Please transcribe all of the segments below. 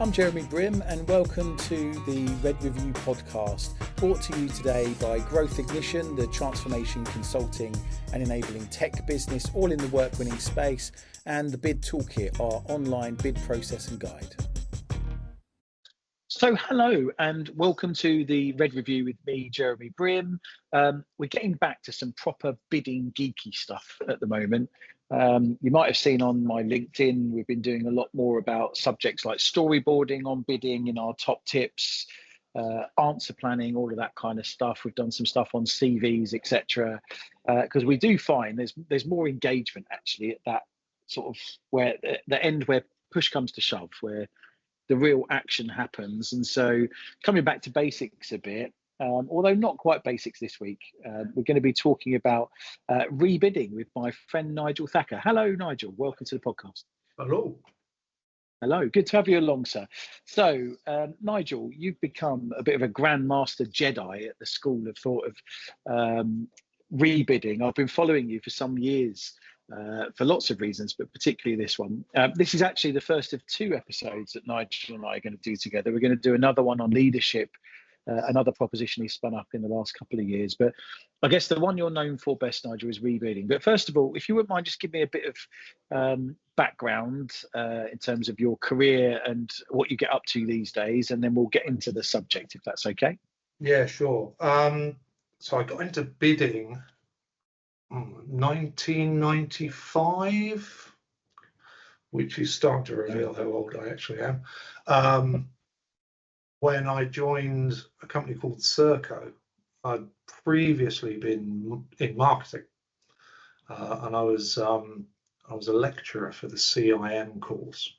I'm Jeremy Brim and welcome to the Red Review podcast, brought to you today by Growth Ignition, the transformation consulting and enabling tech business, all in the work-winning space, and the Bid Toolkit, our online bid process and guide. So hello and welcome to the Red Review with me, Jeremy Brim. We're getting back to some proper bidding geeky stuff at the moment. You might have seen on my LinkedIn, we've been doing a lot more about subjects like storyboarding on bidding in our top tips, answer planning, all of that kind of stuff. We've done some stuff on CVs, etc. Because we do find there's more engagement actually at that sort of where the end where push comes to shove, where the real action happens. And so coming back to basics a bit, although not quite basics this week, we're going to be talking about rebidding with my friend Nigel Thacker. Hello, Nigel. Welcome to the podcast. Hello. Hello. Good to have you along, sir. So, Nigel, you've become a bit of a grandmaster Jedi at the school of thought of rebidding. I've been following you for some years for lots of reasons, but particularly this one. This is actually the first of two episodes that Nigel and I are going to do together. We're going to do another one on leadership, another proposition he spun up in the last couple of years. But I guess the one you're known for best, Nigel, is rebidding. But first of all, if you wouldn't mind, just give me a bit of background in terms of your career and what you get up to these days, and then we'll get into the subject, if that's okay. Yeah, sure. So I got into bidding 1995, which is starting to reveal how old I actually am. When I joined a company called Serco, I'd previously been in marketing, and I was a lecturer for the CIM course.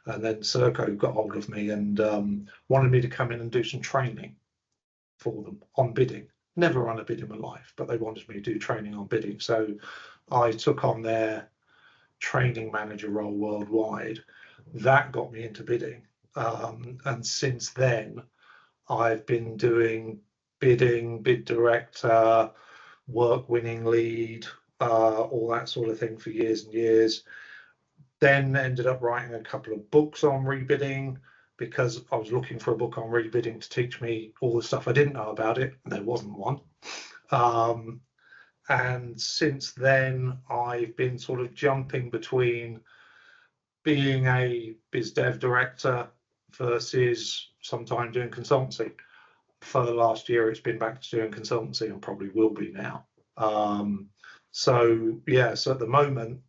And then Serco got hold of me and wanted me to come in and do some training for them on bidding. Never run a bid in my life, but they wanted me to do training on bidding. So I took on their training manager role worldwide. That got me into bidding. And since then, I've been doing bidding, bid director, work winning lead, all that sort of thing for years and years. Then ended up writing a couple of books on rebidding, because I was looking for a book on rebidding to teach me all the stuff I didn't know about it. There wasn't one. And since then, I've been sort of jumping between being a biz dev director versus sometime doing consultancy. For the last year, it's been back to doing consultancy and probably will be now. So at the moment,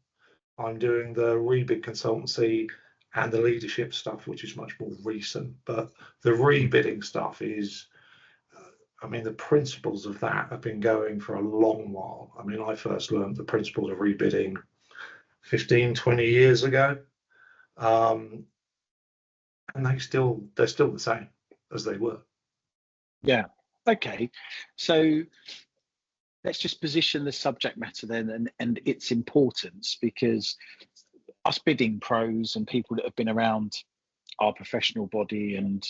I'm doing the rebid consultancy and the leadership stuff, which is much more recent. But the rebidding stuff is, the principles of that have been going for a long while. I first learned the principles of rebidding 15, 20 years ago. And they're still the same as they were. Yeah. Okay. So let's just position the subject matter then and its importance, because us bidding pros and people that have been around our professional body and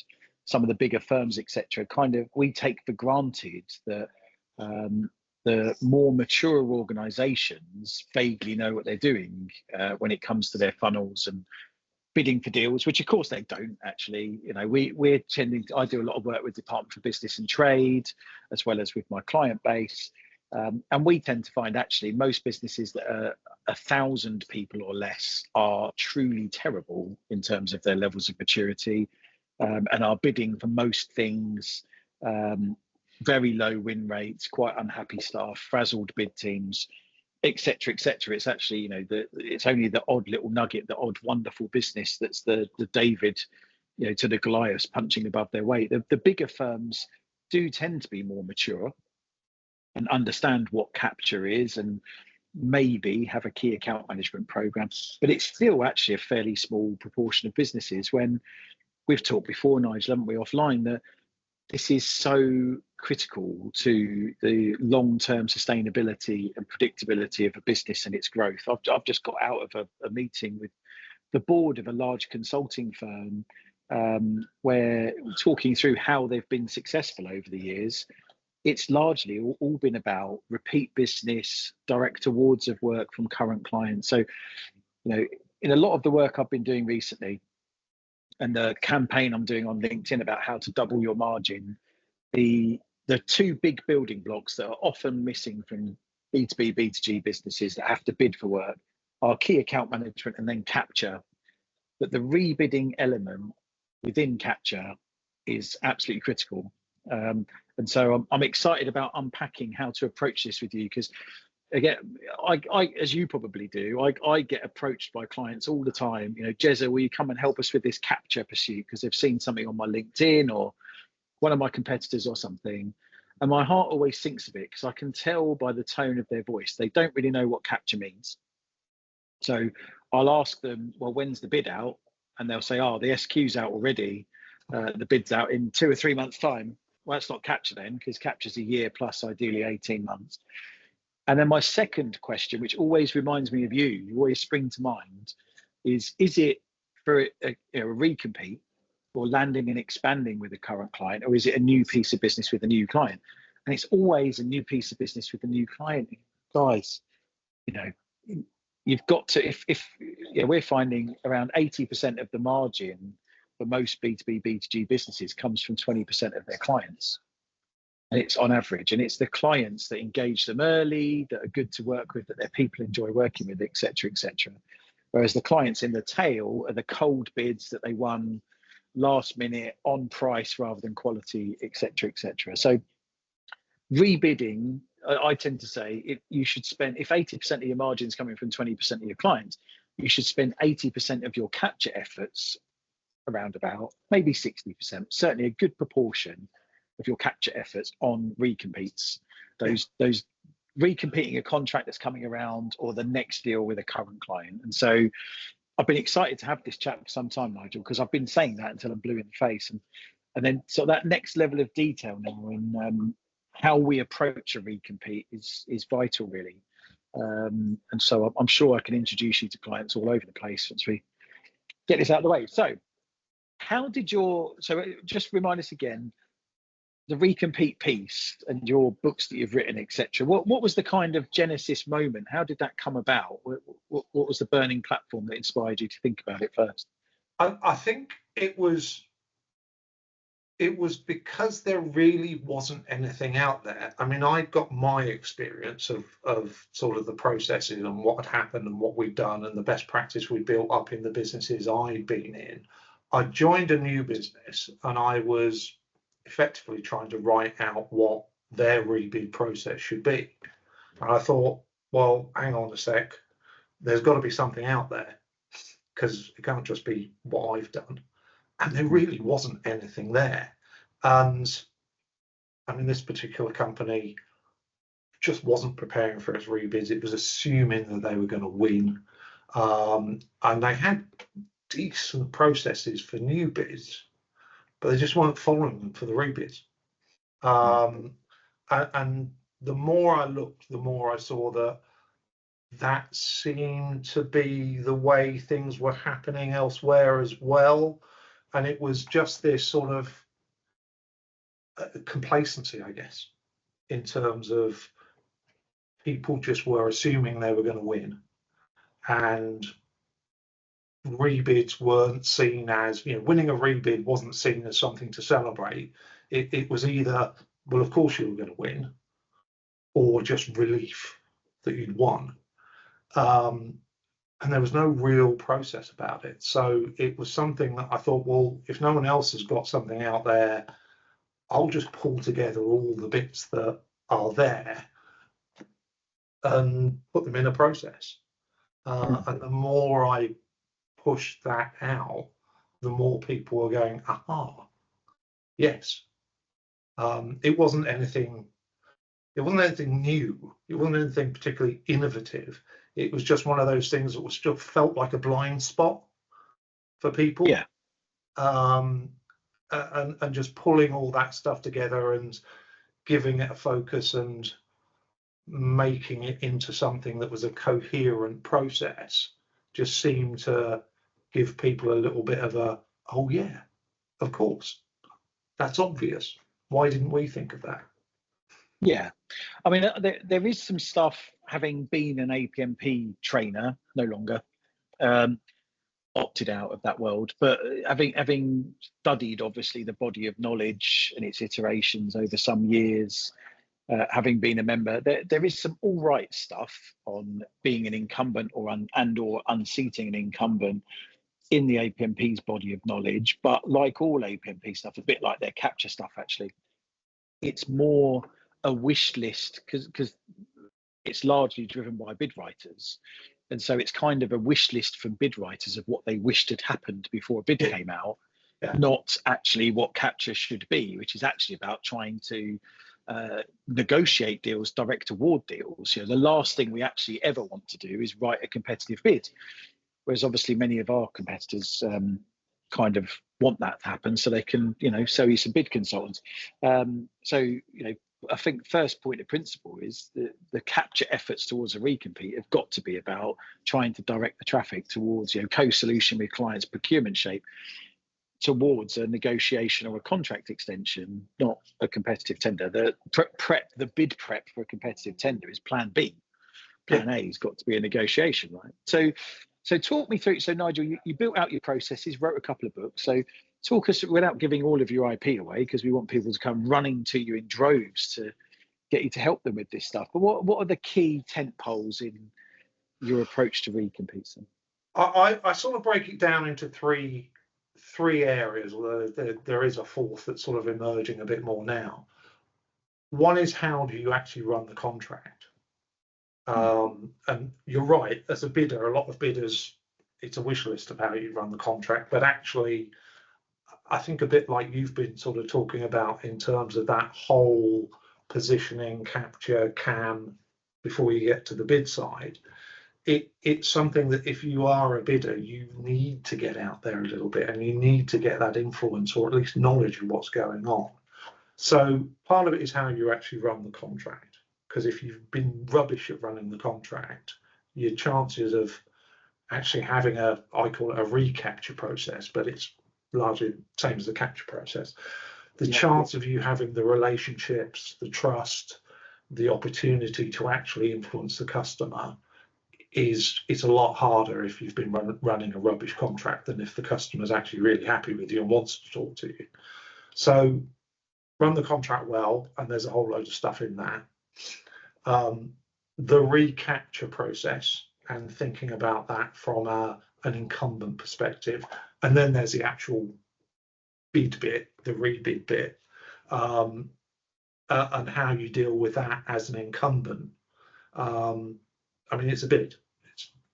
some of the bigger firms, etc., we take for granted that the more mature organizations vaguely know what they're doing when it comes to their funnels and bidding for deals, which of course they don't actually. We're tending to, I do a lot of work with Department for Business and Trade, as well as with my client base. And we tend to find actually most businesses that are 1,000 people or less are truly terrible in terms of their levels of maturity, and are bidding for most things, very low win rates, quite unhappy staff, frazzled bid teams, etc., etc. It's actually, it's only the odd little nugget, the odd wonderful business that's the David, to the Goliath punching above their weight. The bigger firms do tend to be more mature and understand what capture is and maybe have a key account management program, but it's still actually a fairly small proportion of businesses. When we've talked before, Nigel, haven't we, offline, that this is so critical to the long-term sustainability and predictability of a business and its growth. I've just got out of a meeting with the board of a large consulting firm where talking through how they've been successful over the years. It's largely all been about repeat business, direct awards of work from current clients. So, in a lot of the work I've been doing recently, and the campaign I'm doing on LinkedIn about how to double your margin, the two big building blocks that are often missing from B2B, B2G businesses that have to bid for work are key account management and then capture. But the rebidding element within capture is absolutely critical. And so I'm excited about unpacking how to approach this with you, because again, I as you probably do, I get approached by clients all the time. You know, Jezza, will you come and help us with this capture pursuit, because they've seen something on my LinkedIn or one of my competitors or something. And my heart always sinks a bit, because I can tell by the tone of their voice they don't really know what capture means. So I'll ask them, well, when's the bid out? And they'll say, oh, the SQ's out already. The bid's out in 2 or 3 months' time. Well, that's not capture then, because capture's a year plus, ideally 18 months. And then my second question, which always reminds me of you always spring to mind, is it for a recompete or landing and expanding with a current client, or is it a new piece of business with a new client? And it's always a new piece of business with a new client. Guys, you know, you've got to, if we're finding around 80% of the margin for most B2B, B2G businesses comes from 20% of their clients. And it's on average, and it's the clients that engage them early, that are good to work with, that their people enjoy working with, et cetera, et cetera. Whereas the clients in the tail are the cold bids that they won last minute on price rather than quality, et cetera, et cetera. So rebidding, I tend to say, you should spend, if 80% of your margin is coming from 20% of your clients, you should spend 80% of your capture efforts, around about, maybe 60%, certainly a good proportion of your capture efforts on recompetes, those recompeting a contract that's coming around or the next deal with a current client. And so I've been excited to have this chat for some time, Nigel, because I've been saying that until I'm blue in the face. And then so that next level of detail now in how we approach a recompete is vital, really. And so I'm sure I can introduce you to clients all over the place once we get this out of the way. So just remind us again, the recompete piece and your books that you've written, etc. What was the kind of genesis moment? How did that come about? What was the burning platform that inspired you to think about it first? I think it was because there really wasn't anything out there. I mean, I got my experience of sort of the processes and what had happened and what we've done and the best practice we built up in the businesses I'd been in. I joined a new business and I was effectively trying to write out what their rebid process should be. And I thought, well, hang on a sec, there's got to be something out there, because it can't just be what I've done. And there really wasn't anything there. And I mean, this particular company just wasn't preparing for its rebids. It was assuming that they were going to win. And they had decent processes for new bids, but they just weren't following them for the rebids. And the more I looked, the more I saw that seemed to be the way things were happening elsewhere as well. And it was just this sort of complacency, I guess, in terms of people just were assuming they were going to win. And rebids weren't seen as, winning a rebid wasn't seen as something to celebrate. It was either, well, of course you were going to win, or just relief that you'd won. And there was no real process about it. So it was something that I thought, well, if no one else has got something out there, I'll just pull together all the bits that are there and put them in a process. And the more I pushed that out, the more people were going, aha, yes. It wasn't anything new. It wasn't anything particularly innovative. It was just one of those things that was still felt like a blind spot for people. Yeah. And just pulling all that stuff together and giving it a focus and making it into something that was a coherent process just seemed to give people a little bit of a, oh yeah, of course, that's obvious. Why didn't we think of that? Yeah, I mean, there is some stuff, having been an APMP trainer, no longer, opted out of that world. But having studied obviously the body of knowledge and its iterations over some years, having been a member, there is some all right stuff on being an incumbent or unseating an incumbent in the APMP's body of knowledge. But like all APMP stuff, a bit like their capture stuff, actually, it's more a wish list because it's largely driven by bid writers. And so it's kind of a wish list from bid writers of what they wished had happened before a bid came out, not actually what capture should be, which is actually about trying to negotiate deals, direct award deals. The last thing we actually ever want to do is write a competitive bid. Whereas obviously many of our competitors kind of want that to happen so they can, sell you some bid consultants. I think first point of principle is the capture efforts towards a recompete have got to be about trying to direct the traffic towards, co-solution with clients' procurement shape towards a negotiation or a contract extension, not a competitive tender. The bid prep for a competitive tender is plan B. Plan A has got to be a negotiation, right? So talk me through. So Nigel, you built out your processes, wrote a couple of books. So talk us, without giving all of your IP away, because we want people to come running to you in droves to get you to help them with this stuff. But what are the key tent poles in your approach to recompetes? I sort of break it down into three areas, although there is a fourth that's sort of emerging a bit more now. One is, how do you actually run the contract? And you're right, as a bidder, a lot of bidders, it's a wish list of how you run the contract, but actually I think a bit like you've been sort of talking about in terms of that whole positioning, capture, CAM before you get to the bid side, it's something that if you are a bidder, you need to get out there a little bit, and you need to get that influence or at least knowledge of what's going on. So part of it is how you actually run the contract, because if you've been rubbish at running the contract, your chances of actually having I call it a recapture process, but it's largely the same as the capture process. The chance of you having the relationships, the trust, the opportunity to actually influence the customer it's a lot harder if you've been running a rubbish contract than if the customer's actually really happy with you and wants to talk to you. So run the contract well, and there's a whole load of stuff in that. The recapture process and thinking about that from an incumbent perspective, and then there's the actual bid bit, the rebid bit, and how you deal with that as an incumbent. I mean, it's a bid.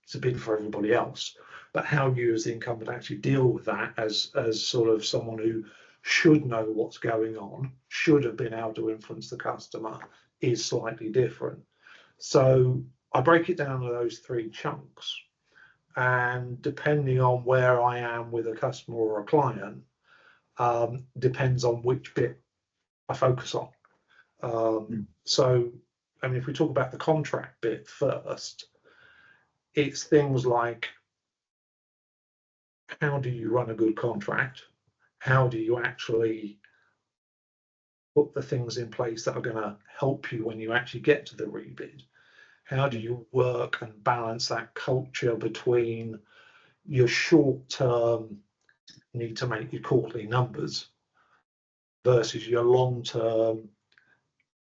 It's a bid for everybody else, but how you as the incumbent actually deal with that as sort of someone who should know what's going on, should have been able to influence the customer, is slightly different. So I break it down to those three chunks, and depending on where I am with a customer or a client, depends on which bit I focus on. So, I mean, if we talk about the contract bit first, it's things like, how do you run a good contract? How do you actually put the things in place that are going to help you when you actually get to the rebid? How do you work and balance that culture between your short-term need to make your quarterly numbers versus your long-term,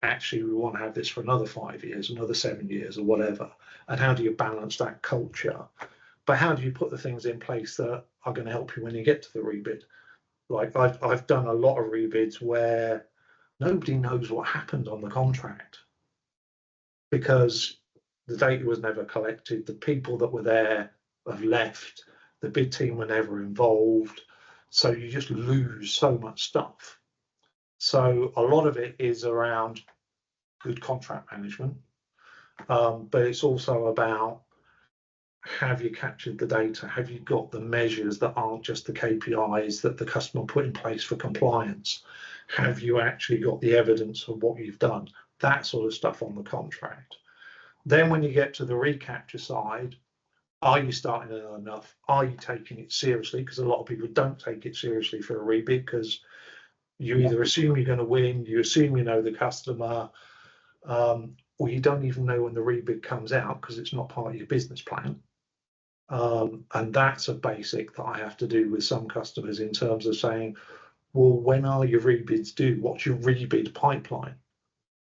actually we want to have this for another 5 years, another 7 years, or whatever? And how do you balance that culture? But how do you put the things in place that are going to help you when you get to the rebid? Like I've done a lot of rebids where nobody knows what happened on the contract because the data was never collected, the people that were there have left, the bid team were never involved, so you just lose so much stuff. So a lot of it is around good contract management, but it's also about, have you captured the data? Have you got the measures that aren't just the KPIs that the customer put in place for compliance? Have you actually got the evidence of what you've done? That sort of stuff on the contract. Then when you get to the recapture side, are you starting to know enough? Are you taking it seriously? Because a lot of people don't take it seriously for a rebid because you either assume you're going to win, you assume you know the customer, or you don't even know when the rebid comes out because it's not part of your business plan. And that's a basic that I have to do with some customers in terms of saying, well, when are your rebids due? What's your rebid pipeline?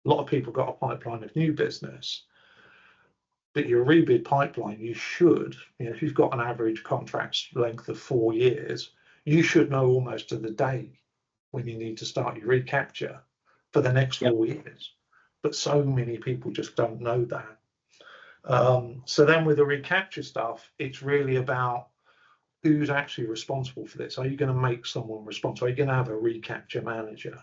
A lot of people got a pipeline of new business, but your rebid pipeline, you should, if you've got an average contract length of 4 years, you should know almost to the day when you need to start your recapture for the next 4 years. But so many people just don't know that. So then with the recapture stuff, it's really about who's actually responsible for this. Are you going to make someone responsible? Are you going to have a recapture manager?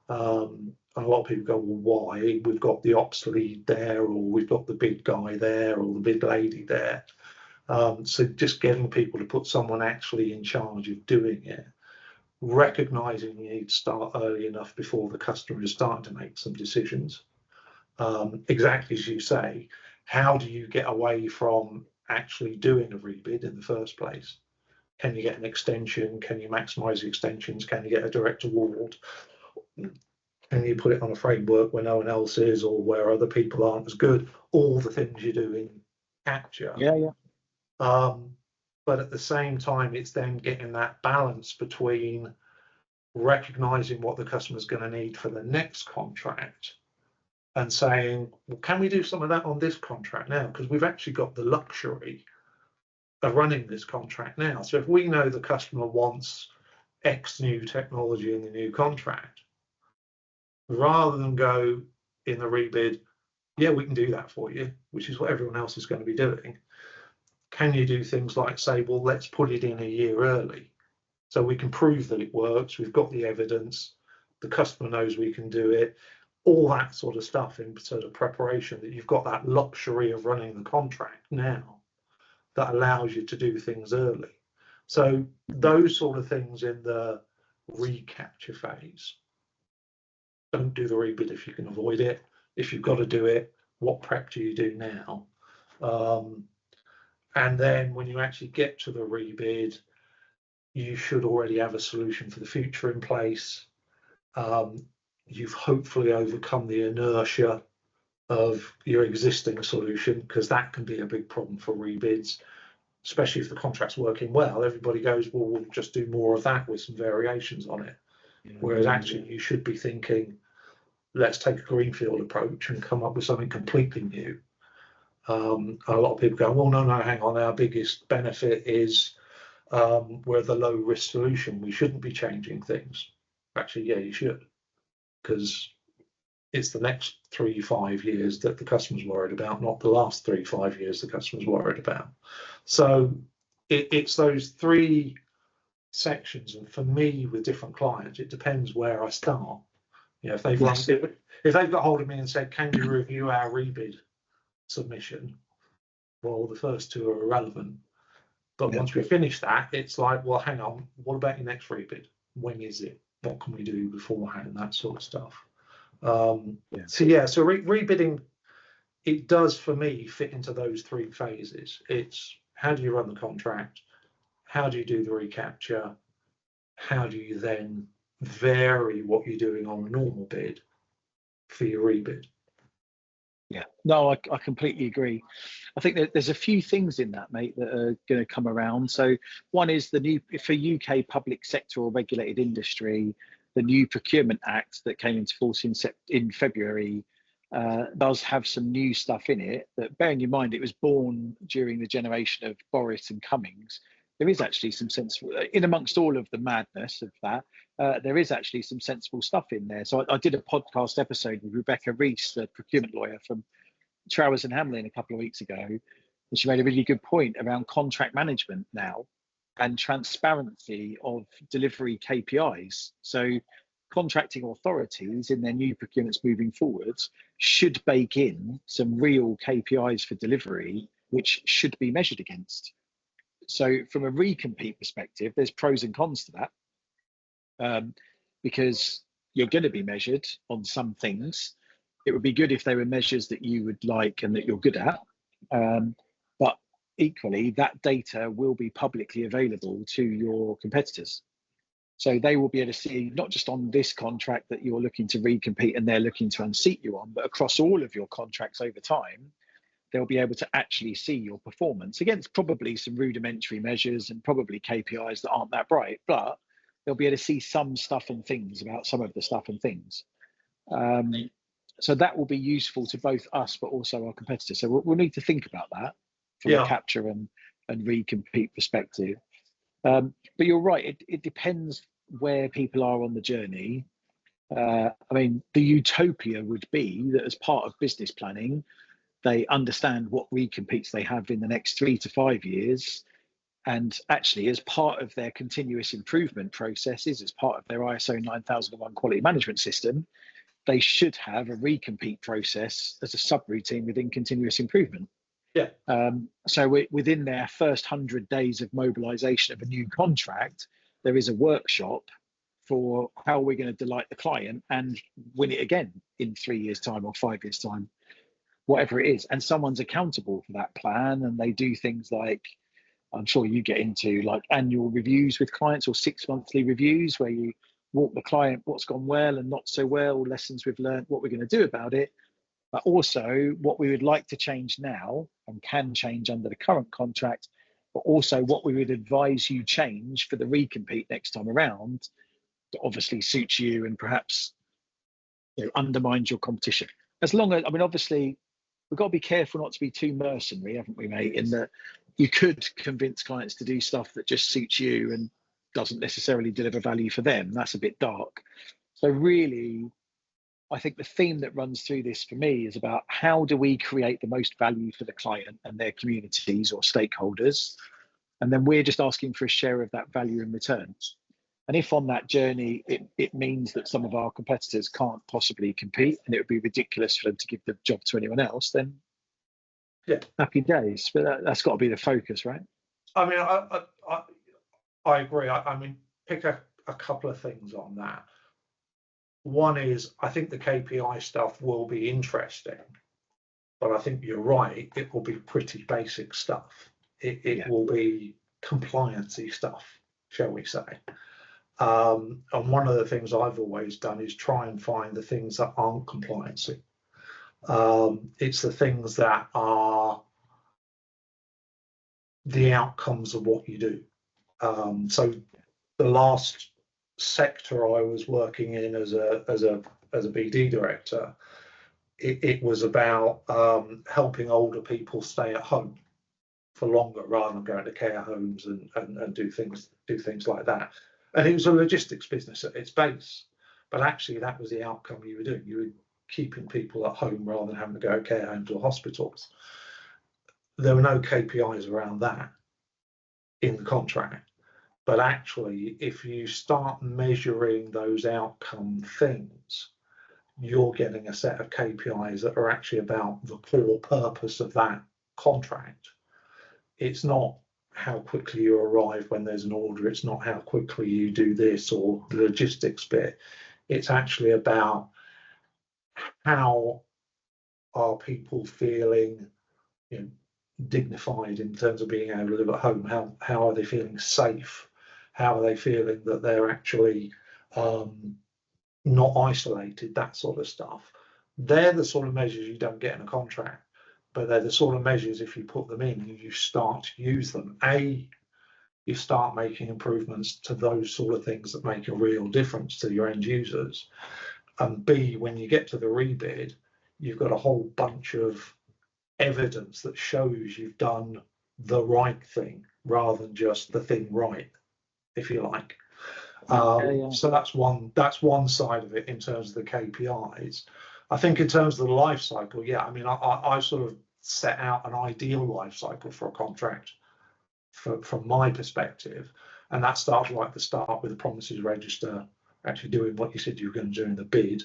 And a lot of people go, well, why? We've got the ops lead there, or we've got the bid guy there, or the bid lady there. So just getting people to put someone actually in charge of doing it, recognizing you need to start early enough before the customer is starting to make some decisions. Exactly as you say, how do you get away from actually doing a rebid in the first place? Can you get an extension? Can you maximize the extensions? Can you get a direct award? Can you put it on a framework where no one else is, or where other people aren't as good? All the things you do in capture. But at the same time, it's then getting that balance between recognizing what the customer's going to need for the next contract and saying, well, can we do some of that on this contract now? Because we've actually got the luxury of running this contract now. So if we know the customer wants X new technology in the new contract, rather than go in the rebid, yeah, we can do that for you, which is what everyone else is going to be doing. Can you do things like say, well, let's put it in a year early so we can prove that it works, we've got the evidence, the customer knows we can do it, all that sort of stuff in sort of preparation, that you've got that luxury of running the contract now that allows you to do things early. So those sort of things in the recapture phase. Don't do the rebid if you can avoid it. If you've got to do it, what prep do you do now? And then when you actually get to the rebid, you should already have a solution for the future in place. You've hopefully overcome the inertia of your existing solution, because that can be a big problem for rebids, especially if the contract's working well. Everybody goes, well, we'll just do more of that with some variations on it. Whereas actually you should be thinking, let's take a greenfield approach and come up with something completely new. A lot of people go, well, no, hang on, our biggest benefit is we're the low risk solution. We shouldn't be changing things. Actually, yeah, you should, because it's the next 3-5 years that the customer's worried about, not the last 3-5 years the customer's worried about. So it's those three sections. And for me, with different clients, it depends where I start. If they've got hold of me and said, can you review our rebid submission? Well, the first two are irrelevant. But once we finish that, it's like, well, hang on, what about your next rebid? When is it? What can we do beforehand? That sort of stuff. So rebidding, it does for me fit into those three phases. It's how do you run the contract? How do you do the recapture? How do you then vary what you're doing on a normal bid for your rebid? Yeah, no, I completely agree. I think that there's a few things in that, mate, that are going to come around. So one is the new, for UK public sector or regulated industry, the new Procurement Act that came into force in February does have some new stuff in it that, bearing in mind, it was born during the generation of Boris and Cummings. There is actually some sensible, in amongst all of the madness of that, there is actually some sensible stuff in there. So I did a podcast episode with Rebecca Rees, the procurement lawyer from Trowers and Hamlin, a couple of weeks ago, and she made a really good point around contract management now and transparency of delivery KPIs. So contracting authorities in their new procurements moving forwards should bake in some real KPIs for delivery, which should be measured against. So from a recompete perspective, there's pros and cons to that, because you're going to be measured on some things. It would be good if they were measures that you would like and that you're good at. But equally, that data will be publicly available to your competitors. So they will be able to see not just on this contract that you're looking to recompete and they're looking to unseat you on, but across all of your contracts over time, they'll be able to actually see your performance against probably some rudimentary measures and probably KPIs that aren't that bright, but they'll be able to see some stuff and things about some of the stuff and things. So that will be useful to both us, but also our competitors. So we'll need to think about that from a capture and recompete perspective. But you're right, it depends where people are on the journey. I mean, the utopia would be that as part of business planning, they understand what recompetes they have in the next 3 to 5 years. And actually, as part of their continuous improvement processes, as part of their ISO 9001 quality management system, they should have a recompete process as a subroutine within continuous improvement. Yeah. So within their first 100 days of mobilization of a new contract, there is a workshop for how we're going to delight the client and win it again in 3 years' time or 5 years' time, whatever it is. And someone's accountable for that plan. And they do things like, I'm sure you get into, like annual reviews with clients or 6 monthly reviews where you walk the client what's gone well and not so well, lessons we've learned, what we're going to do about it, but also what we would like to change now and can change under the current contract, but also what we would advise you change for the recompete next time around that obviously suits you and perhaps undermines your competition. As long as, I mean, obviously, we've got to be careful not to be too mercenary, haven't we, mate? In that you could convince clients to do stuff that just suits you and doesn't necessarily deliver value for them. That's a bit dark. So really, I think the theme that runs through this for me is about how do we create the most value for the client and their communities or stakeholders, and then we're just asking for a share of that value in return. And if on that journey it means that some of our competitors can't possibly compete and it would be ridiculous for them to give the job to anyone else, then happy days. But that's got to be the focus, right? I mean, I agree. I mean, pick a couple of things on that. One is, I think the KPI stuff will be interesting, but I think you're right, it will be pretty basic stuff. It will be compliance-y stuff, shall we say. And one of the things I've always done is try and find the things that aren't compliance-y. It's the things that are the outcomes of what you do. So the last sector I was working in as a BD director, it was about helping older people stay at home for longer rather than going to care homes and do things like that. And it was a logistics business at its base, but actually that was the outcome you were doing. You were keeping people at home rather than having to go to care homes or hospitals. There were no KPIs around that in the contract. But actually, if you start measuring those outcome things, you're getting a set of KPIs that are actually about the core purpose of that contract. It's not how quickly you arrive when there's an order. It's not how quickly you do this or the logistics bit. It's actually about how are people feeling, dignified in terms of being able to live at home. How are they feeling safe? How are they feeling that they're actually not isolated, that sort of stuff. They're the sort of measures you don't get in a contract, but they're the sort of measures, if you put them in, you start to use them. You start making improvements to those sort of things that make a real difference to your end users. And B, when you get to the rebid, you've got a whole bunch of evidence that shows you've done the right thing rather than just the thing right, if you like. So that's one side of it in terms of the KPIs. I think in terms of the life cycle, I mean, I sort of set out an ideal life cycle for a contract from my perspective, and that starts right at the start with the promises register, actually doing what you said you were going to do in the bid,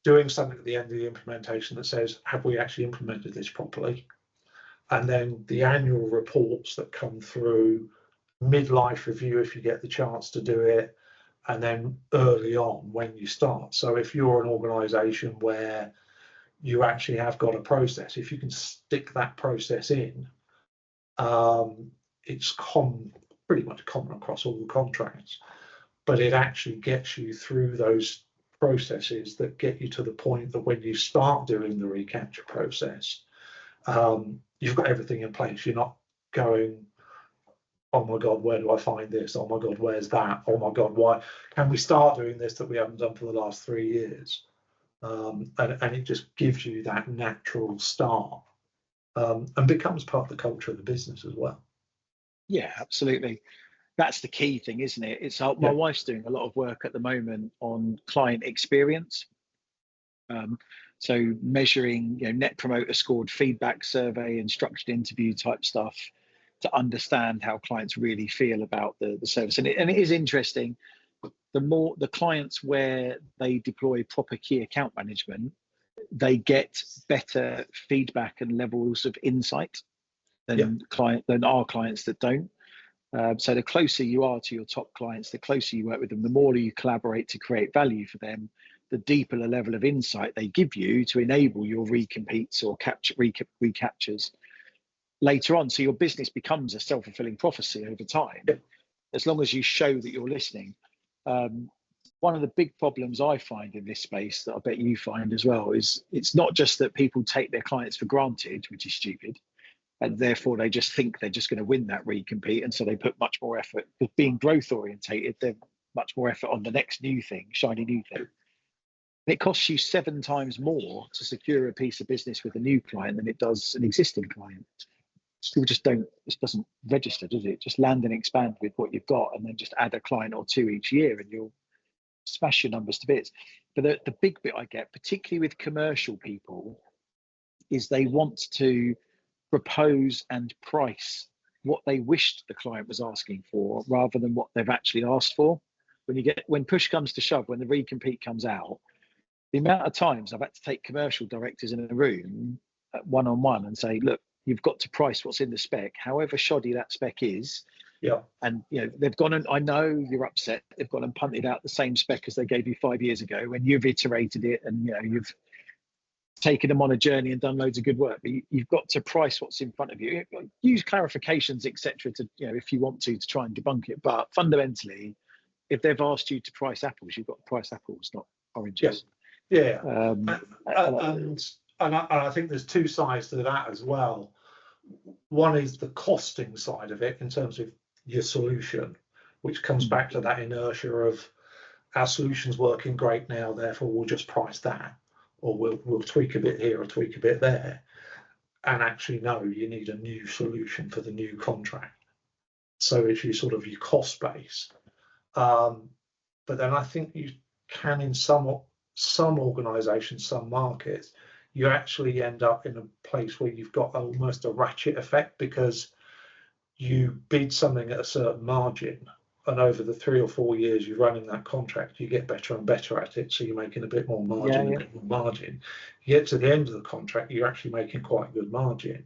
doing something at the end of the implementation that says, have we actually implemented this properly? And then the annual reports that come through, midlife review if you get the chance to do it, and then early on when you start. So if you're an organization where you actually have got a process, if you can stick that process in, it's pretty much common across all the contracts, but it actually gets you through those processes that get you to the point that when you start doing the recapture process, you've got everything in place. You're not going, oh my God, where do I find this? Oh my God, where's that? Oh my God, why can we start doing this that we haven't done for the last 3 years? And it just gives you that natural start, and becomes part of the culture of the business as well. Yeah, absolutely. That's the key thing, isn't it? It's my Yeah. wife's doing a lot of work at the moment on client experience. So measuring, net promoter scored feedback survey and structured interview type stuff to understand how clients really feel about the service. And it is interesting. The clients where they deploy proper key account management, they get better feedback and levels of insight than our clients that don't. So the closer you are to your top clients, the closer you work with them, the more you collaborate to create value for them, the deeper the level of insight they give you to enable your recompetes or recaptures later on. So your business becomes a self-fulfilling prophecy over time, as long as you show that you're listening. One of the big problems I find in this space, that I bet you find as well, is it's not just that people take their clients for granted, which is stupid, and therefore they just think they're just going to win that recompete, and so they put much more effort. Because being growth orientated, they're much more effort on the next new thing, shiny new thing. And it costs you 7 times more to secure a piece of business with a new client than it does an existing client. People just don't, this doesn't register, does it? Just land and expand with what you've got, and then just add a client or 2 each year, and you'll smash your numbers to bits. But the big bit I get, particularly with commercial people, is they want to propose and price what they wished the client was asking for rather than what they've actually asked for. When push comes to shove, when the recompete comes out, the amount of times I've had to take commercial directors in a room one-on-one and say, look, you've got to price what's in the spec, however shoddy that spec is. Yeah. And they've gone, and I know you're upset, they've gone and punted out the same spec as they gave you 5 years ago, and you've iterated it, and you've taken them on a journey and done loads of good work. But you've got to price what's in front of you. Use clarifications, etc., to if you want to try and debunk it. But fundamentally, if they've asked you to price apples, you've got to price apples, not oranges. Yeah. And I think there's 2 sides to that as well. One is the costing side of it in terms of your solution, which comes back to that inertia of our solution's working great now, therefore we'll just price that, or we'll tweak a bit here or tweak a bit there. And actually, no, you need a new solution for the new contract. So it's your cost base. But then I think you can, in some organizations, some markets, you actually end up in a place where you've got almost a ratchet effect, because you bid something at a certain margin, and over the 3 or 4 years you're running that contract, you get better and better at it, so you're making a bit more margin, a bit more margin. You get to the end of the contract, you're actually making quite a good margin,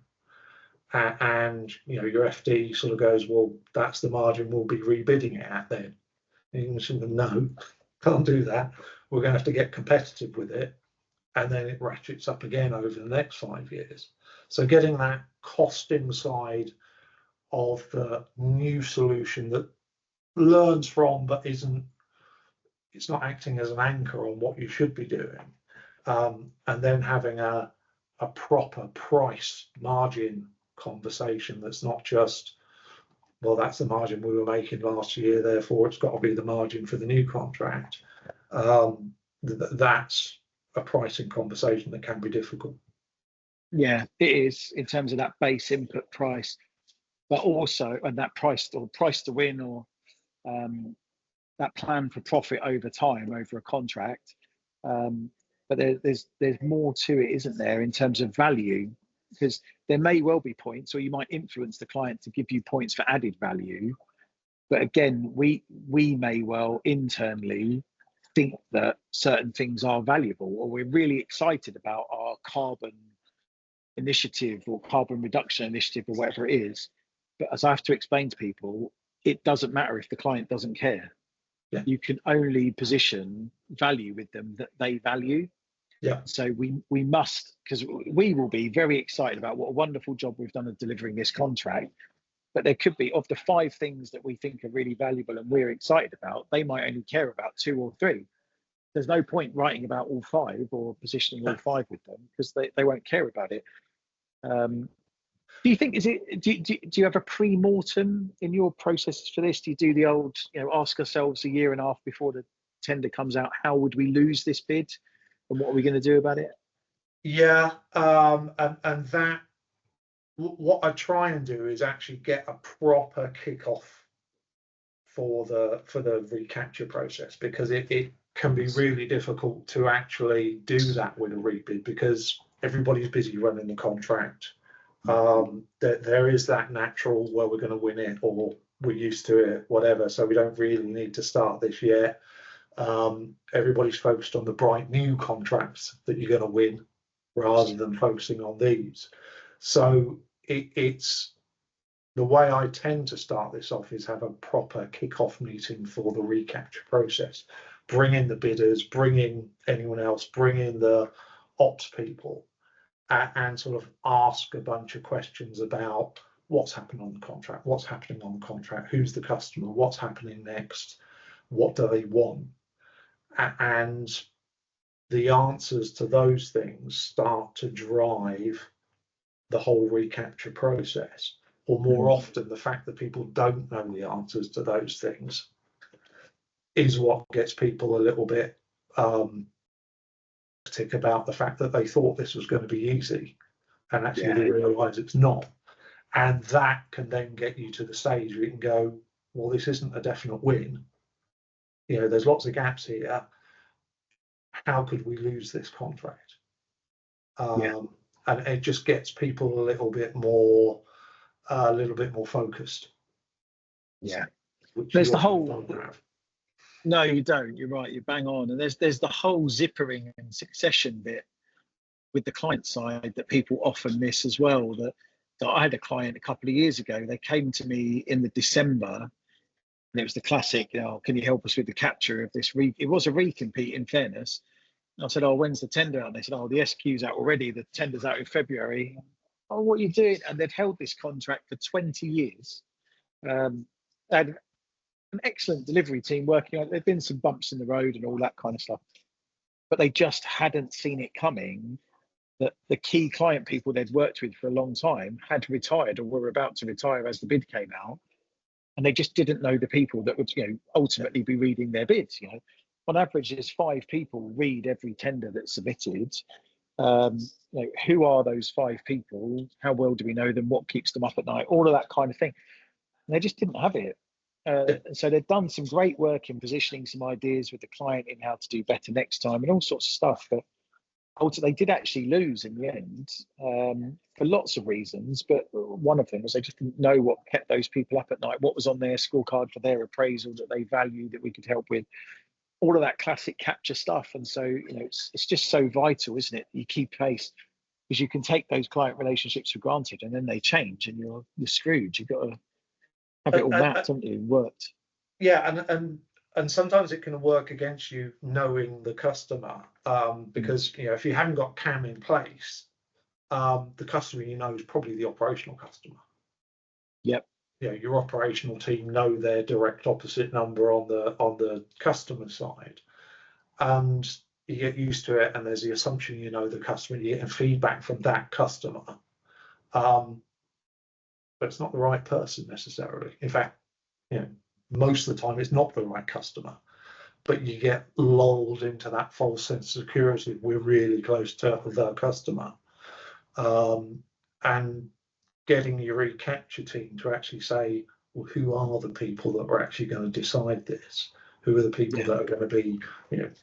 and your FD goes, well, that's the margin we'll be rebidding it at then. And you can no, can't do that. We're going to have to get competitive with it, and then it ratchets up again over the next 5 years. So getting that costing side of the new solution that learns from, but it's not acting as an anchor on what you should be doing, and then having a proper price margin conversation that's not just, well, that's the margin we were making last year, therefore it's got to be the margin for the new contract. That's a pricing conversation that can be difficult. Yeah, it is, in terms of that base input price, but also, and that price to win, or that plan for profit over time, over a contract. But there's more to it, isn't there, in terms of value? Because there may well be points, or you might influence the client to give you points for added value. But again, we may well internally think that certain things are valuable, or we're really excited about our carbon initiative or carbon reduction initiative or whatever it is. But as I have to explain to people, it doesn't matter if the client doesn't care. Yeah. You can only position value with them that they value. Yeah. So we must, because we will be very excited about what a wonderful job we've done of delivering this contract. But there could be, of the 5 things that we think are really valuable and we're excited about, they might only care about 2 or 3. there's no point writing about all five or positioning all five with them, because they won't care about it. Do you think, do you have a pre-mortem in your processes for this? Do you do the old, ask ourselves a year and a half before the tender comes out, how would we lose this bid and what are we going to do about it? Yeah, and that, what I try and do is actually get a proper kick-off for the recapture process, because it can be really difficult to actually do that with a rebid, because everybody's busy running the contract. There is that natural, well, we're going to win it, or we're used to it, whatever, so we don't really need to start this yet. Everybody's focused on the bright new contracts that you're going to win, rather than focusing on these. So it's the way I tend to start this off is have a proper kick-off meeting for the recapture process. Bring in the bidders, bring in anyone else, bring in the ops people, and sort of ask a bunch of questions about what's happened on the contract, what's happening on the contract, who's the customer, what's happening next, what do they want, and the answers to those things start to drive the whole recapture process. Or more often, the fact that people don't know the answers to those things is what gets people a little bit about the fact that they thought this was going to be easy, and actually they realise it's not. And that can then get you to the stage where you can go, well, this isn't a definite win. There's lots of gaps here. How could we lose this contract? And it just gets people a little bit more focused. Yeah. Which there's you the whole don't have. No, you don't. You're right. You're bang on. And there's the whole zippering and succession bit with the client side that people often miss as well. That I had a client a couple of years ago. They came to me in the December, and it was the classic, can you help us with the capture of this? It was a recompete, in fairness. And I said, oh, when's the tender out? And they said, oh, the SQ's out already. The tender's out in February. Oh, what are you doing? And they'd held this contract for 20 years. They had an excellent delivery team working on it. There'd been some bumps in the road and all that kind of stuff, but they just hadn't seen it coming, that the key client people they'd worked with for a long time had retired or were about to retire as the bid came out, and they just didn't know the people that would ultimately be reading their bids. On average, there's 5 people read every tender that's submitted. Who are those 5 people? How well do we know them? What keeps them up at night? All of that kind of thing. And they just didn't have it. So they've done some great work in positioning some ideas with the client in how to do better next time and all sorts of stuff. But ultimately, they did actually lose in the end, for lots of reasons. But one of them was they just didn't know what kept those people up at night, what was on their scorecard for their appraisal that they valued that we could help with, all of that classic capture stuff. And so, it's just so vital, isn't it? You keep pace, because you can take those client relationships for granted and then they change and you're screwed. You've got to have it all mapped, haven't you? Worked. Yeah, and sometimes it can work against you knowing the customer, because if you haven't got CAM in place, the customer is probably the operational customer. Yep. Your operational team know their direct opposite number on the customer side, and you get used to it. And there's the assumption the customer, and you're getting feedback from that customer. But it's not the right person necessarily. In fact, most of the time it's not the right customer, but you get lulled into that false sense of security. We're really close to the customer, and getting your recapture team to actually say, well, who are the people that are actually going to decide this? Who are the people that are going to be,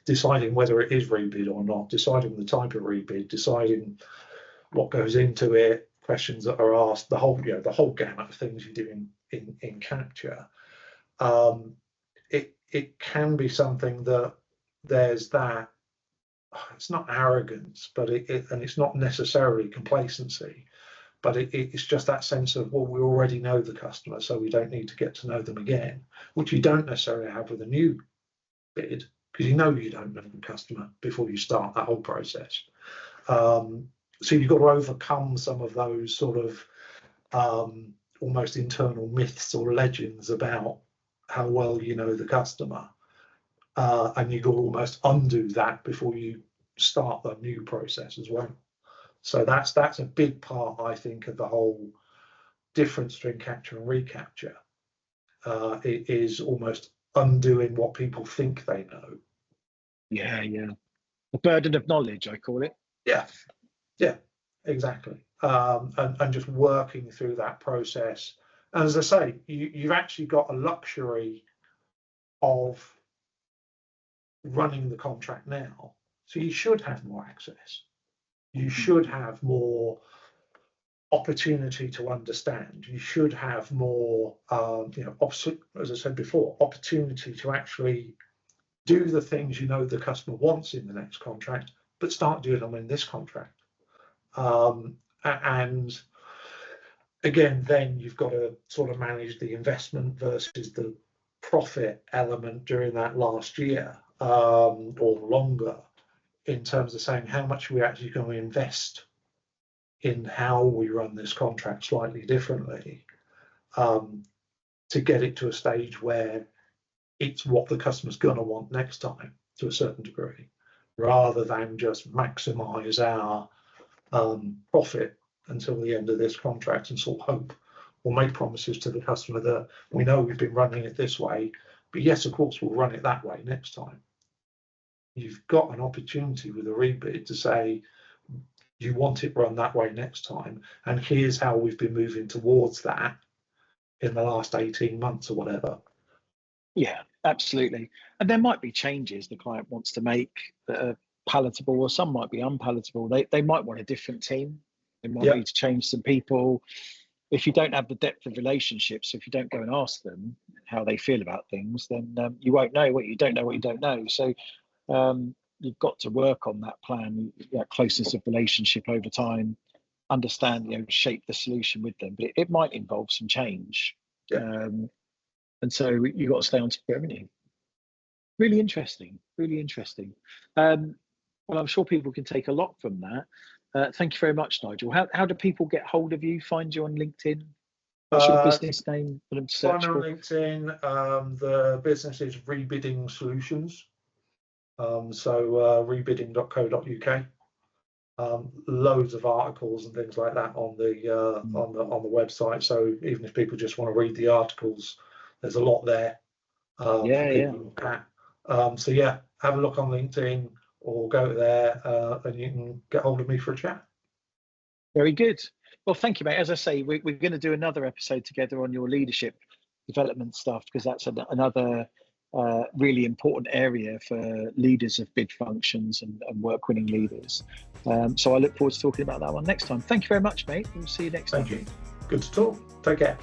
deciding whether it is rebid or not, deciding the type of rebid, deciding what goes into it, questions that are asked, the whole gamut of things you do in capture. It can be something that there's that, it's not arrogance, but and it's not necessarily complacency, but it's just that sense of, well, we already know the customer, so we don't need to get to know them again, which you don't necessarily have with a new bid, because you don't know the customer before you start that whole process. So you've got to overcome some of those sort of almost internal myths or legends about how well you know the customer. and you can almost undo that before you start the new process as well. So that's a big part, I think, of the whole difference between capture and recapture. It is almost undoing what people think they know. Yeah, the burden of knowledge, I call it. Yeah, exactly. And just working through that process. And as I say, you've actually got a luxury of running the contract now. So you should have more access. You should have more opportunity to understand. You should have more, as I said before, opportunity to actually do the things you know the customer wants in the next contract, but start doing them in this contract. And again, then you've got to sort of manage the investment versus the profit element during that last year, or longer, in terms of saying how much we're actually going to invest in how we run this contract slightly differently, to get it to a stage where it's what the customer's going to want next time to a certain degree, rather than just maximize our profit until the end of this contract and sort of hope or make promises to the customer that we know we've been running it this way, but yes, of course, we'll run it that way next time. You've got an opportunity with a rebid to say, you want it run that way next time, and here's how we've been moving towards that in the last 18 months or whatever. Yeah, absolutely. And there might be changes the client wants to make that are palatable, or some might be unpalatable. They might want a different team. They might need to change some people. If you don't have the depth of relationships, if you don't go and ask them how they feel about things, then you won't know what you don't know what you don't know. So you've got to work on that plan, that closeness of relationship over time, understand, shape the solution with them. But it might involve some change. And so you've got to stay on top of it, haven't you? Really interesting, really interesting. Well, I'm sure people can take a lot from that. Thank you very much, Nigel. How do people get hold of you, find you on LinkedIn? What's your business name for them to search for? On LinkedIn, the business is Rebidding Solutions. Rebidding.co.uk. Loads of articles and things like that on the website. So even if people just want to read the articles, there's a lot there for people to look at. Have a look on LinkedIn or go there, and you can get hold of me for a chat. Very good. Well, thank you, mate. As I say, we're going to do another episode together on your leadership development stuff, because that's another really important area for leaders of bid functions and work-winning leaders. So I look forward to talking about that one next time. Thank you very much, mate. We'll see you next time. Thank you. Good to talk. Take care.